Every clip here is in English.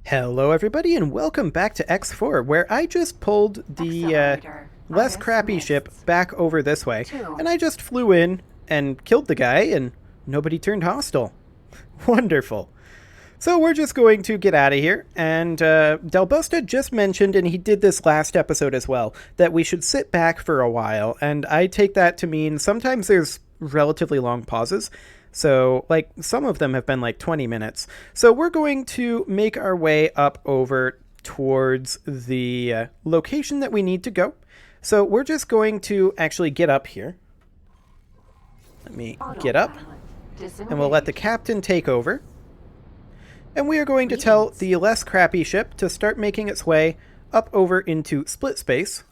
Hello everybody and welcome back to X4, where I just pulled the less crappy ship back over this way, and I just flew in and killed the guy and nobody turned hostile. Wonderful. So we're just going to get out of here, and Delbosta just mentioned, and he did this last episode as well, that we should sit back for a while, and I take that to mean sometimes there's relatively long pauses. So, like, some of them have been like 20 minutes. So we're going to make our way up over towards the location that we need to go. So we're just going to actually get up here. Let me get up. And we'll let the captain take over. And we are going to tell the less crappy ship to start making its way up over into split space.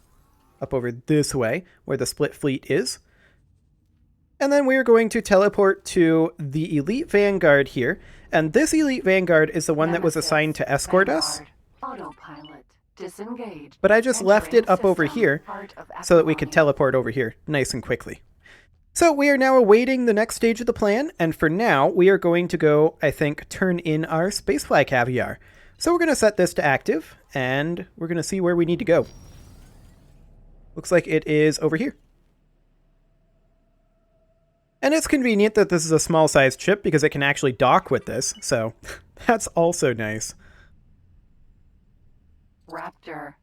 Up over this way, where the split fleet is. And then we are going to teleport to the Elite Vanguard here. And this Elite Vanguard is the one that was assigned to escort us. Autopilot disengaged. But I just left it up over here so that we could teleport over here nice and quickly. So we are now awaiting the next stage of the plan. And for now, we are going to go, I think, turn in our Spacefly Caviar. So we're going to set this to active. And we're going to see where we need to go. Looks like it is over here. And it's convenient that this is a small-sized ship because it can actually dock with this, so that's also nice. Raptor.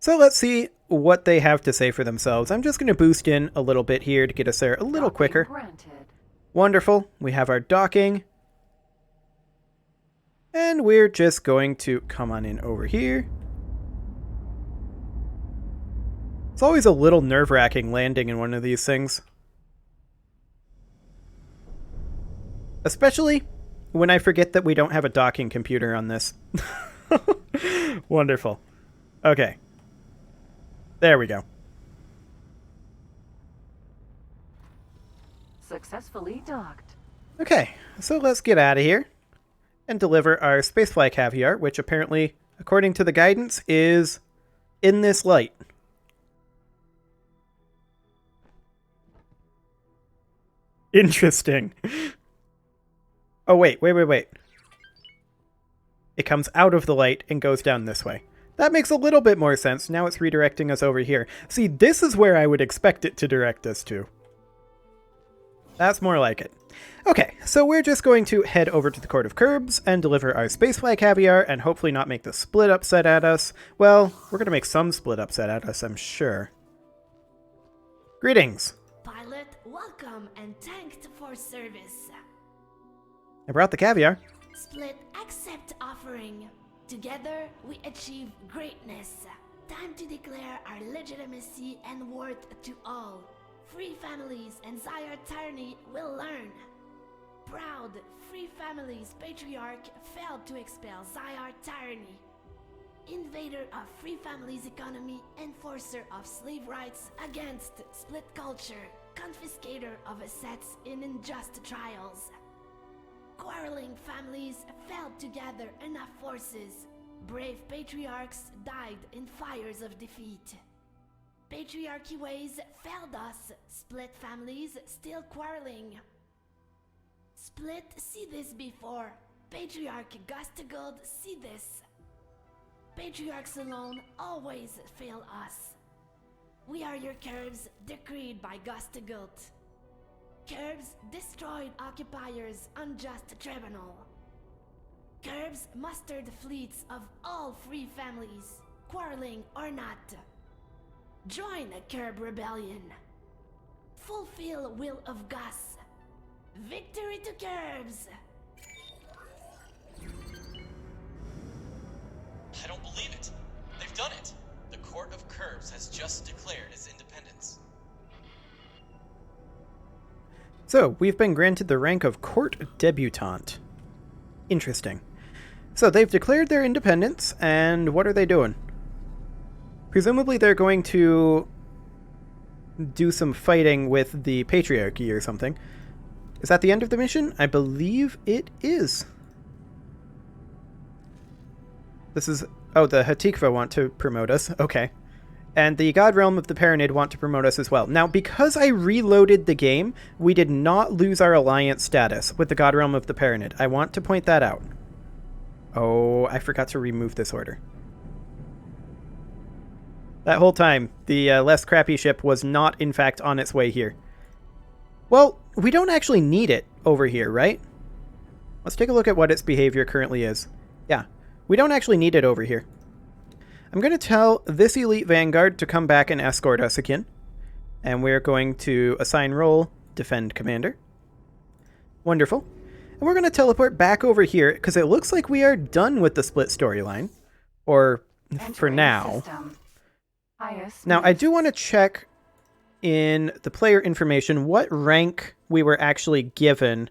So let's see what they have to say for themselves. I'm just going to boost in a little bit here to get us there a little quicker. Granted. Wonderful. We have our docking. And we're just going to come on in over here. It's always a little nerve-wracking landing in one of these things. Especially when I forget that we don't have a docking computer on this. Wonderful. Okay. There we go. Successfully docked. Okay, so let's get out of here and deliver our Spacefly Caviar, which apparently, according to the guidance, is in this light. Interesting. Oh, wait. It comes out of the light and goes down this way. That makes a little bit more sense. Now it's redirecting us over here. See, this is where I would expect it to direct us to. That's more like it. Okay, so we're just going to head over to the Court of Curbs and deliver our Spacefly Caviar and hopefully not make the split upset at us. Well, we're going to make some split upset at us, I'm sure. Greetings. Pilot, welcome and thanked for service. I brought the caviar. Split accept offering. Together we achieve greatness. Time to declare our legitimacy and worth to all. Free families and Zyar tyranny will learn. Proud Free Families Patriarch failed to expel Zyar tyranny. Invader of Free Families economy, enforcer of slave rights against split culture, confiscator of assets in unjust trials. Quarreling families failed to gather enough forces. Brave patriarchs died in fires of defeat. Patriarchy ways failed us. Split families still quarreling. Split see this before. Patriarch Gustaguld see this. Patriarchs alone always fail us. We are your curves decreed by Gustaguld. Curbs destroyed occupiers' unjust tribunal. Curbs mustered fleets of all free families, quarreling or not. Join a Curb rebellion. Fulfill will of Gus. Victory to Curbs! I don't believe it. They've done it. The Court of Curbs has just declared its independence. So, we've been granted the rank of Court Debutante. Interesting. So, they've declared their independence, and what are they doing? Presumably they're going to do some fighting with the Patriarchy or something. Is that the end of the mission? I believe it is. This is... Oh, the Hatikva want to promote us. Okay. And the God Realm of the Paranid want to promote us as well. Now, because I reloaded the game, we did not lose our alliance status with the God Realm of the Paranid. I want to point that out. Oh, I forgot to remove this order. That whole time, the less crappy ship was not, in fact, on its way here. Well, we don't actually need it over here, right? Let's take a look at what its behavior currently is. Yeah, we don't actually need it over here. I'm going to tell this Elite Vanguard to come back and escort us again. And we're going to assign role Defend Commander. Wonderful. And we're going to teleport back over here, because it looks like we are done with the split storyline. Or, for Entering now. system. Highest Now, I do needs. want to check in the player information what rank we were actually given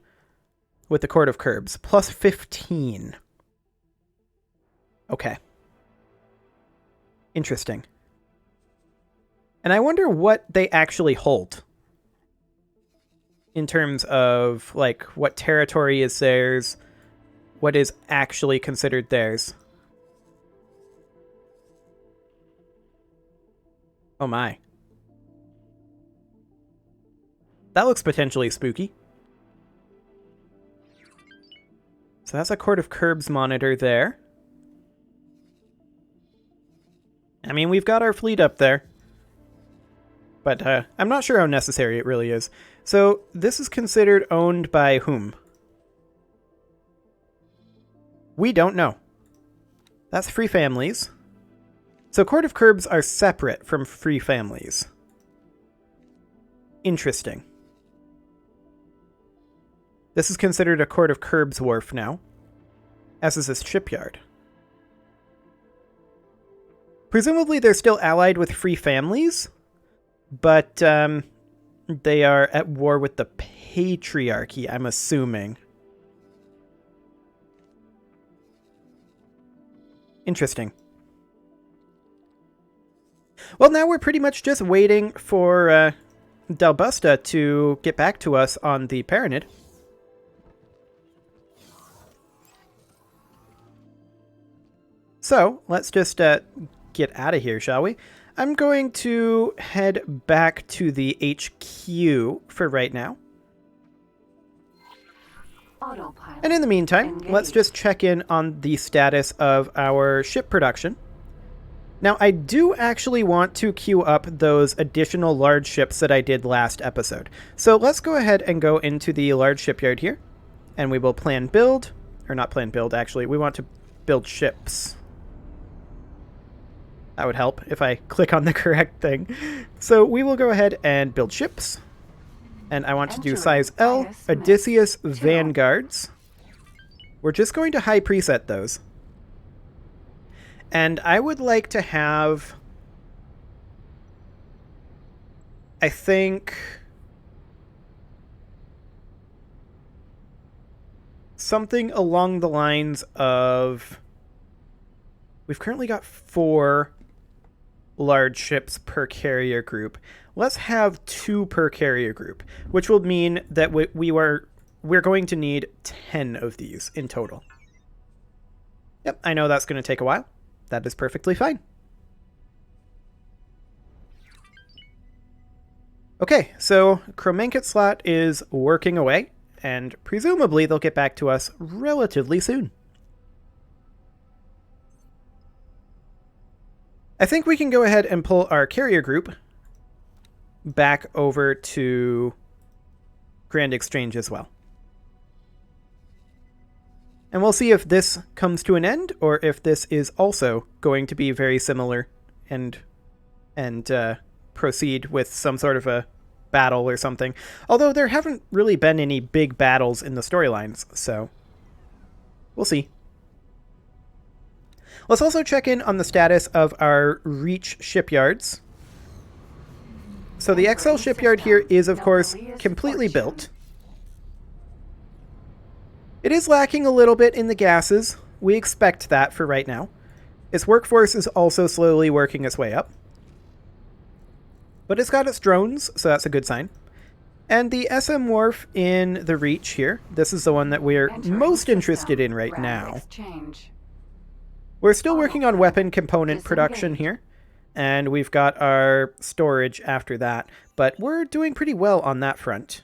with the Court of Curbs. Plus 15. Okay. Interesting. And I wonder what they actually hold. In terms of, like, what territory is theirs, what is actually considered theirs. Oh my. That looks potentially spooky. So that's a Court of Curbs monitor there. I mean, we've got our fleet up there. But I'm not sure how necessary it really is. So this is considered owned by whom? We don't know. That's Free Families. So Court of Curbs are separate from Free Families. Interesting. This is considered a Court of Curbs wharf now, as is this shipyard. Presumably they're still allied with Free Families, but they are at war with the Patriarchy, I'm assuming. Interesting. Well, now we're pretty much just waiting for Dalbusta to get back to us on the Paranid. So, let's just get out of here, shall we? I'm going to head back to the HQ for right now. Autopilot. And in the meantime, let's just check in on the status of our ship production. Now, I do actually want to queue up those additional large ships that I did last episode. So let's go ahead and go into the large shipyard here. And we will plan build, or not plan build, actually. We want to build ships. That would help if I click on the correct thing. So we will go ahead and build ships. And I want to do Entering size L, highest mid. Odysseus 2. Vanguards. We're just going to high preset those. And I would like to have, I think, something along the lines of, we've currently got 4 large ships per carrier group. Let's have 2 per carrier group, which will mean that we're going to need 10 of these in total. Yep, I know that's going to take a while. That is perfectly fine. Okay, so Chromanket slot is working away, and presumably they'll get back to us relatively soon. I think we can go ahead and pull our carrier group back over to Grand Exchange as well. And we'll see if this comes to an end, or if this is also going to be very similar and proceed with some sort of a battle or something. Although there haven't really been any big battles in the storylines, so we'll see. Let's also check in on the status of our Reach shipyards. So the XL shipyard here is, of course, completely built. It is lacking a little bit in the gases. We expect that for right now. Its workforce is also slowly working its way up. But it's got its drones, so that's a good sign. And the SM Wharf in the Reach here, this is the one that we're Entering most system. interested in right Round now. Exchange. We're still working on weapon component production Disengage. here. And we've got our storage after that. But we're doing pretty well on that front.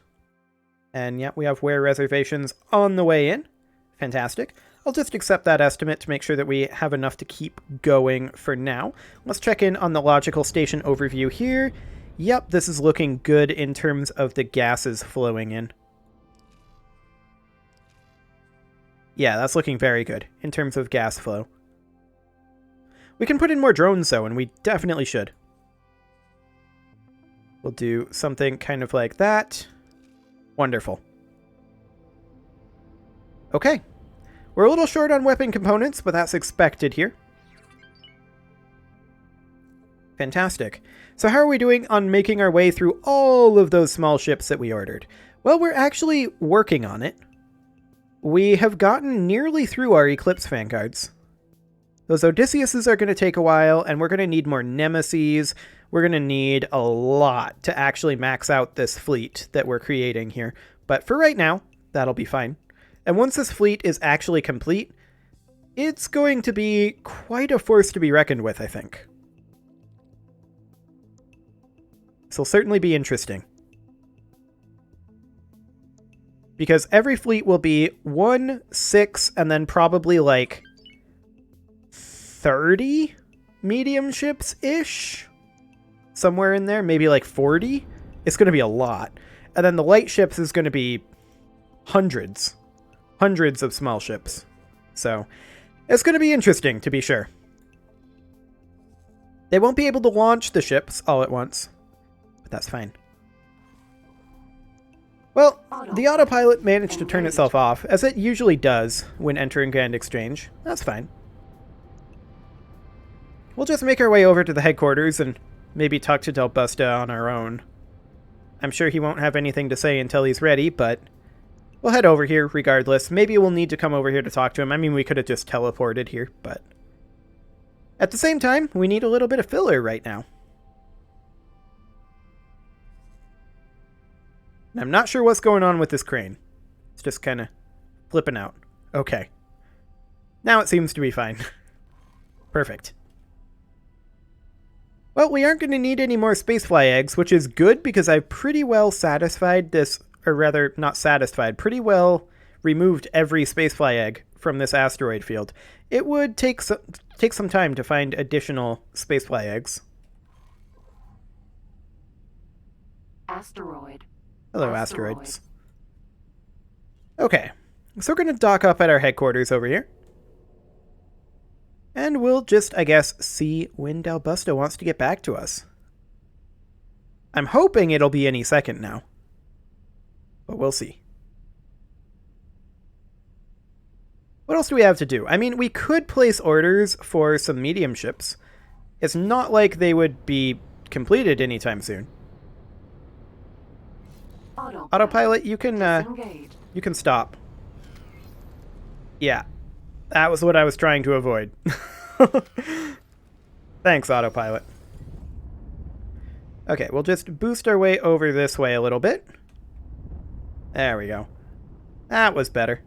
And yeah, we have wear reservations on the way in. Fantastic. I'll just accept that estimate to make sure that we have enough to keep going for now. Let's check in on the logical station overview here. Yep, this is looking good in terms of the gases flowing in. Yeah, that's looking very good in terms of gas flow. We can put in more drones though, and we definitely should. We'll do something kind of like that. Wonderful. Okay. We're a little short on weapon components, but that's expected here. Fantastic. So how are we doing on making our way through all of those small ships that we ordered? Well, we're actually working on it. We have gotten nearly through our Eclipse Vanguards. Those Odysseus's are going to take a while, and we're going to need more Nemesis. We're going to need a lot to actually max out this fleet that we're creating here. But for right now, that'll be fine. And once this fleet is actually complete, it's going to be quite a force to be reckoned with, I think. This will certainly be interesting. Because every fleet will be 1, 6, and then probably like 30 medium ships-ish? Somewhere in there, maybe like 40? It's going to be a lot. And then the light ships is going to be hundreds. Hundreds of small ships. So, it's going to be interesting, to be sure. They won't be able to launch the ships all at once. But that's fine. Well, the autopilot managed to turn itself off, as it usually does when entering Grand Exchange. That's fine. We'll just make our way over to the headquarters and maybe talk to Del Busta on our own. I'm sure he won't have anything to say until he's ready, but we'll head over here regardless. Maybe we'll need to come over here to talk to him. I mean, we could have just teleported here, but at the same time, we need a little bit of filler right now. And I'm not sure what's going on with this crane. It's just kind of flipping out. Okay. Now it seems to be fine. Perfect. Well, we aren't going to need any more spacefly eggs, which is good because I've pretty well satisfied this, or rather, not satisfied, pretty well removed every spacefly egg from this asteroid field. It would take some time to find additional spacefly eggs. Asteroid. Hello, asteroids. Okay, so we're going to dock up at our headquarters over here. And we'll just, I guess, see when Del Busta wants to get back to us. I'm hoping it'll be any second now. But we'll see. What else do we have to do? I mean, we could place orders for some medium ships. It's not like they would be completed anytime soon. Autopilot, you can stop. Yeah. That was what I was trying to avoid. Thanks, autopilot. Okay, we'll just boost our way over this way a little bit. There we go. That was better.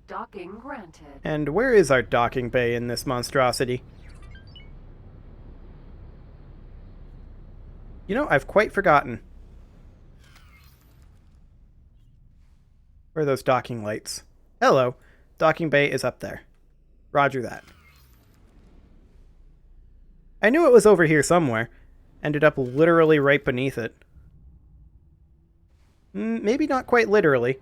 Docking granted. And where is our docking bay in this monstrosity? You know, I've quite forgotten. Where are those docking lights? Hello. Docking bay is up there. Roger that. I knew it was over here somewhere. Ended up literally right beneath it. Maybe not quite literally.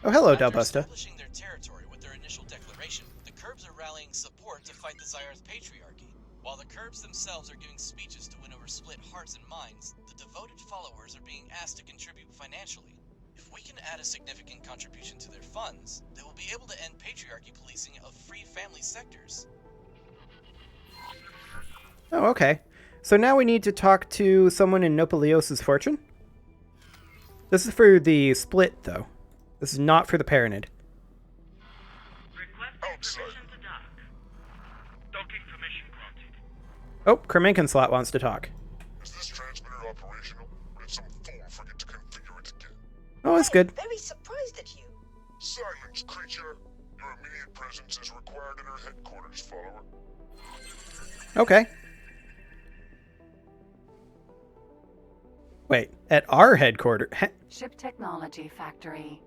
Oh, hello, Del Busta. Establishing their territory with their initial declaration, the Curbs are rallying support to fight the Zyarth patriarchy. While the Curbs themselves are giving speeches to win over split hearts and minds, the devoted followers are being asked to contribute financially. If we can add a significant contribution to their funds, they will be able to end patriarchy policing of free family sectors. Oh, okay. So now we need to talk to someone in Nopalios' fortune? This is for the split, though. This is not for the Paranid. Outside. To dock. Docking permission granted. Oh, Kermenkenslot wants to talk. Is this transmitter operational? Or did some fool forget to configure it again? Oh, that's good. Very surprised at you. Silence, creature. Your immediate presence is required at our headquarters, follower. Okay. Wait, at our headquarters? Ship Technology Factory.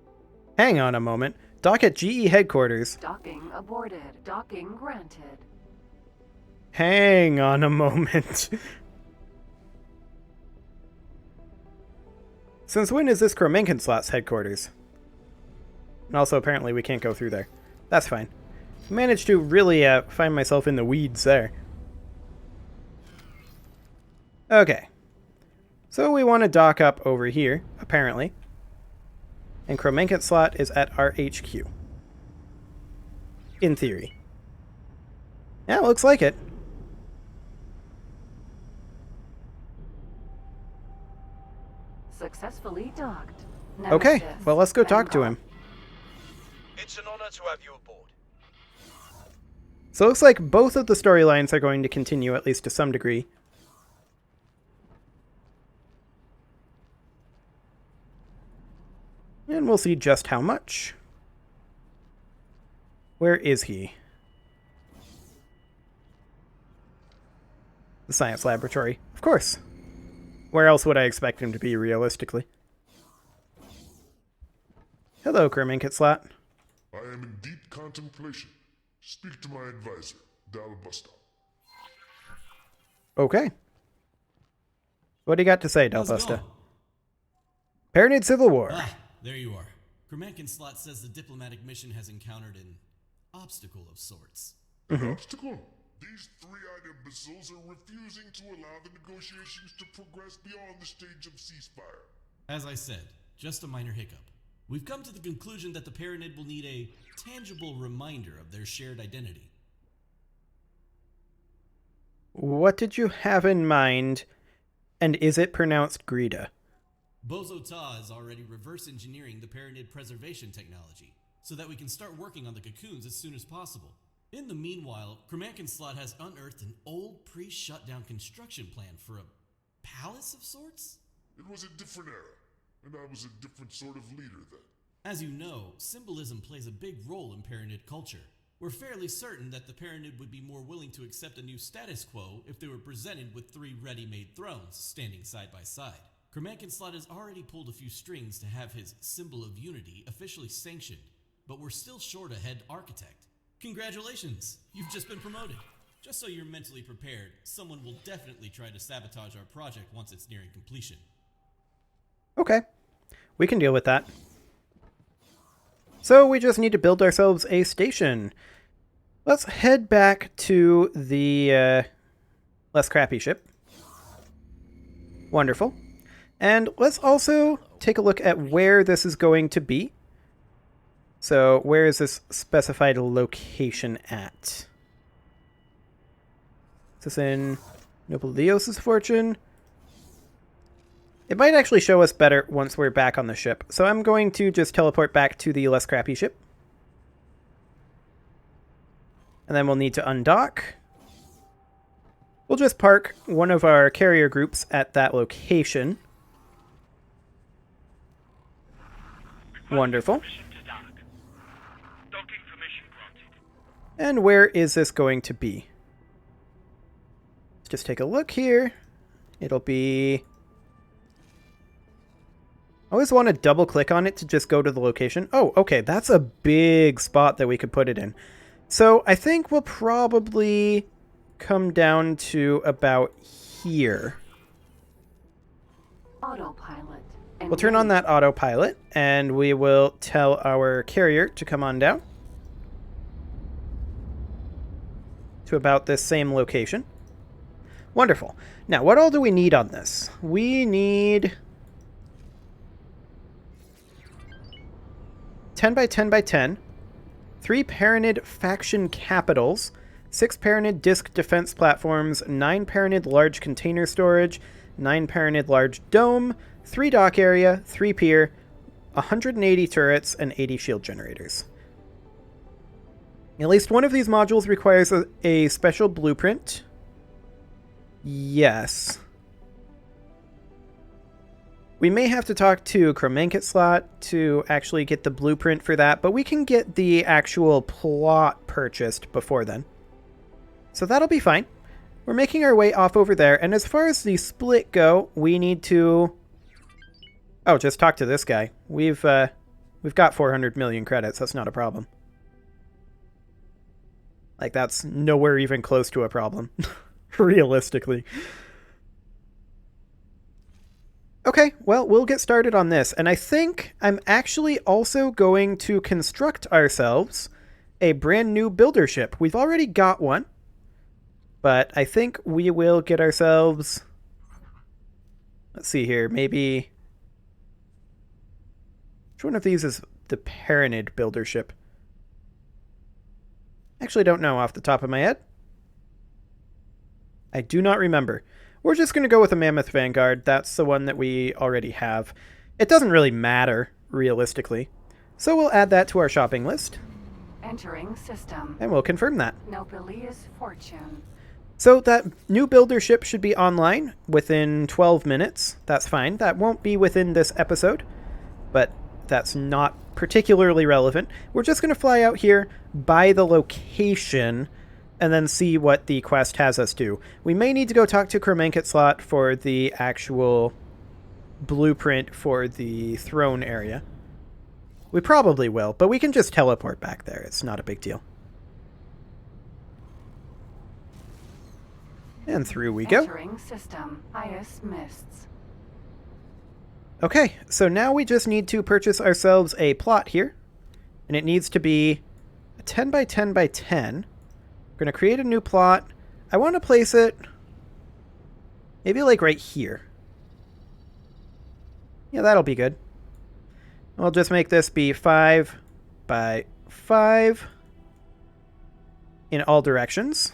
Hang on a moment. Dock at GE headquarters. Docking aborted. Docking granted. Hang on a moment. Since when is this Kromenkenslot's headquarters? And also, apparently, we can't go through there. That's fine. Managed to really find myself in the weeds there. Okay. So we want to dock up over here, apparently. And Kromenkenslot is at our HQ. In theory. Yeah, looks like it. Successfully docked. Okay, Nemesis, well, let's go talk to Vanguard. him. It's an honor to have you aboard. So it looks like both of the storylines are going to continue, at least to some degree. And we'll see just how much. Where is he? The science laboratory. Of course. Where else would I expect him to be, realistically? Hello, Kromenkenslot. I am in deep contemplation. Speak to my advisor, Dalbusta. Okay. What do you got to say, How's it Dalbusta? going? Paranid Civil War. Ah, there you are. Kromenkenslot says the diplomatic mission has encountered an obstacle of sorts. An obstacle? These three-eyed imbeciles are refusing to allow the negotiations to progress beyond the stage of ceasefire. As I said, just a minor hiccup. We've come to the conclusion that the Paranid will need a tangible reminder of their shared identity. What did you have in mind, and is it pronounced Greta? Bozo Ta is already reverse engineering the Paranid preservation technology, so that we can start working on the cocoons as soon as possible. In the meanwhile, Kromenkenslot has unearthed an old pre-shutdown construction plan for a palace of sorts? It was a different era, and I was a different sort of leader then. As you know, symbolism plays a big role in Paranid culture. We're fairly certain that the Paranid would be more willing to accept a new status quo if they were presented with 3 ready-made thrones standing side by side. Kromenkenslot has already pulled a few strings to have his symbol of unity officially sanctioned, but we're still short a head architect. Congratulations, you've just been promoted. Just so you're mentally prepared, someone will definitely try to sabotage our project once it's nearing completion. Okay. We can deal with that. So we just need to build ourselves a station. Let's head back to the less crappy ship. Wonderful. And let's also take a look at where this is going to be. So where is this specified location at? Is this in Noble Leos' fortune? It might actually show us better once we're back on the ship. So I'm going to just teleport back to the less crappy ship. And then we'll need to undock. We'll just park one of our carrier groups at that location. Wonderful. And where is this going to be? Let's just take a look here. It'll be... I always want to double click on it to just go to the location. Oh, okay, that's a big spot that we could put it in. So I think we'll probably come down to about here. Autopilot. We'll turn on that autopilot, and we will tell our carrier to come on down to about this same location. Wonderful. Now, what all do we need on this? We need 10 by 10 by 10, 3 Paranid faction capitals, 6 Paranid disc defense platforms, 9 Paranid large container storage, 9 Paranid large dome, 3 dock area, 3 pier, 180 turrets, and 80 shield generators. At least one of these modules requires a special blueprint. Yes. We may have to talk to Kromenkenslot to actually get the blueprint for that, but we can get the actual plot purchased before then. So that'll be fine. We're making our way off over there, and as far as the split go, we need to Oh, just talk to this guy. We've got 400 million credits. That's not a problem. Like, that's nowhere even close to a problem. Realistically. Okay, well, we'll get started on this. And I think I'm actually also going to construct ourselves a brand new builder ship. We've already got one. But I think we will get ourselves... Let's see here, maybe... Which one of these is the Paranid builder ship? Actually don't know off the top of my head. I do not remember. We're just going to go with a Mammoth Vanguard. That's the one that we already have. It doesn't really matter, realistically. So we'll add that to our shopping list. Entering system. And we'll confirm that. Nobelius Fortune. So that new builder ship should be online within 12 minutes. That's fine. That won't be within this episode, but that's not particularly relevant. We're just going to fly out here, buy the location, and then see what the quest has us do. We may need to go talk to Kromenket for the actual blueprint for the throne area. We probably will, but we can just teleport back there. It's not a big deal. And through we go. Entering system. Ice mists. Okay, so now we just need to purchase ourselves a plot here. And it needs to be a 10 by 10 by 10. We're going to create a new plot. I want to place it maybe like right here. Yeah, that'll be good. I'll just make this be 5 by 5 in all directions.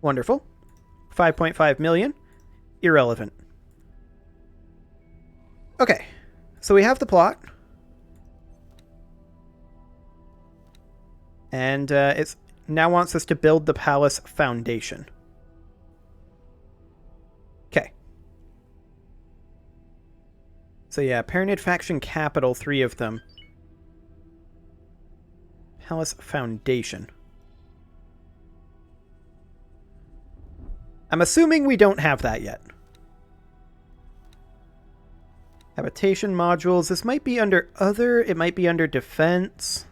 Wonderful. 5.5 million. Irrelevant. Okay, so we have the plot. And it now wants us to build the palace foundation. Okay. So yeah, Paranid faction capital, 3 of them. Palace foundation. I'm assuming we don't have that yet. Habitation modules. This might be under other. It might be under defense.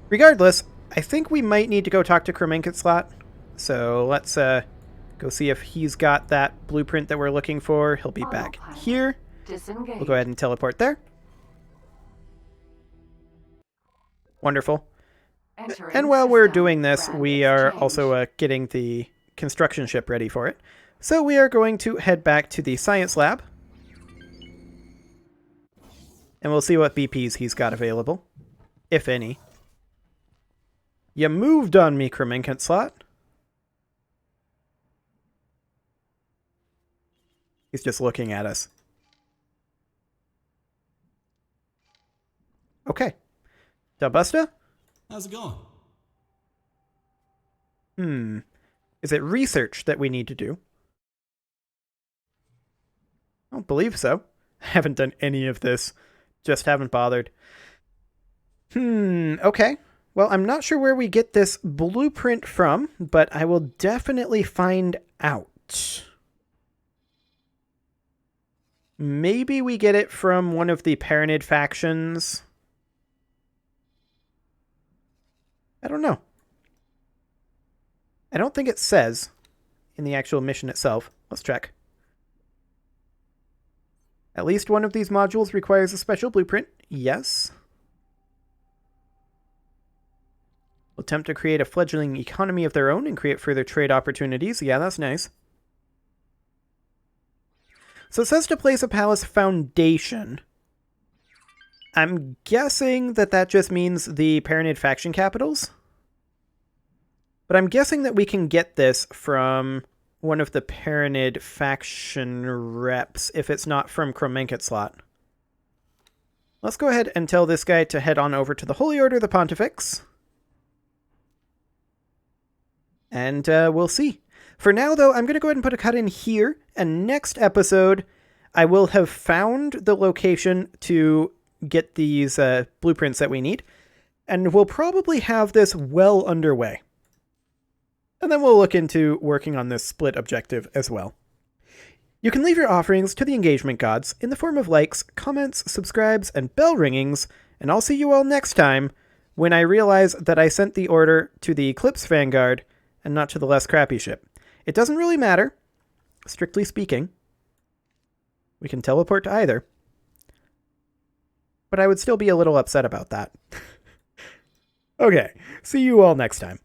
Regardless, I think we might need to go talk to Kromenket. So let's go see if he's got that blueprint that we're looking for. He'll be back here. Disengage. We'll go ahead and teleport there. Wonderful. Entering And while we're system. doing this, Brand we are exchange. also getting the construction ship ready for it. So we are going to head back to the science lab. And we'll see what BPs he's got available. If any. You moved on me, Kromenket. He's just looking at us. Okay. Dabusta? How's it going? Is it research that we need to do? I don't believe so. I haven't done any of this. Just haven't bothered. Okay. Well, I'm not sure where we get this blueprint from, but I will definitely find out. Maybe we get it from one of the Paranid factions. I don't know. I don't think it says in the actual mission itself. Let's check. At least one of these modules requires a special blueprint. Yes. Will attempt to create a fledgling economy of their own and create further trade opportunities. Yeah, that's nice. So it says to place a palace foundation. I'm guessing that that just means the Paranid faction capitals. But I'm guessing that we can get this from one of the Paranid faction reps if it's not from Kromenket. Let's go ahead and tell this guy to head on over to the Holy Order of the Pontifex. And we'll see. For now, though, I'm going to go ahead and put a cut in here. And next episode, I will have found the location to get these blueprints that we need. And we'll probably have this well underway. And then we'll look into working on this split objective as well. You can leave your offerings to the engagement gods in the form of likes, comments, subscribes, and bell ringings, and I'll see you all next time when I realize that I sent the order to the Eclipse Vanguard and not to the less crappy ship. It doesn't really matter, strictly speaking. We can teleport to either. But I would still be a little upset about that. Okay, see you all next time.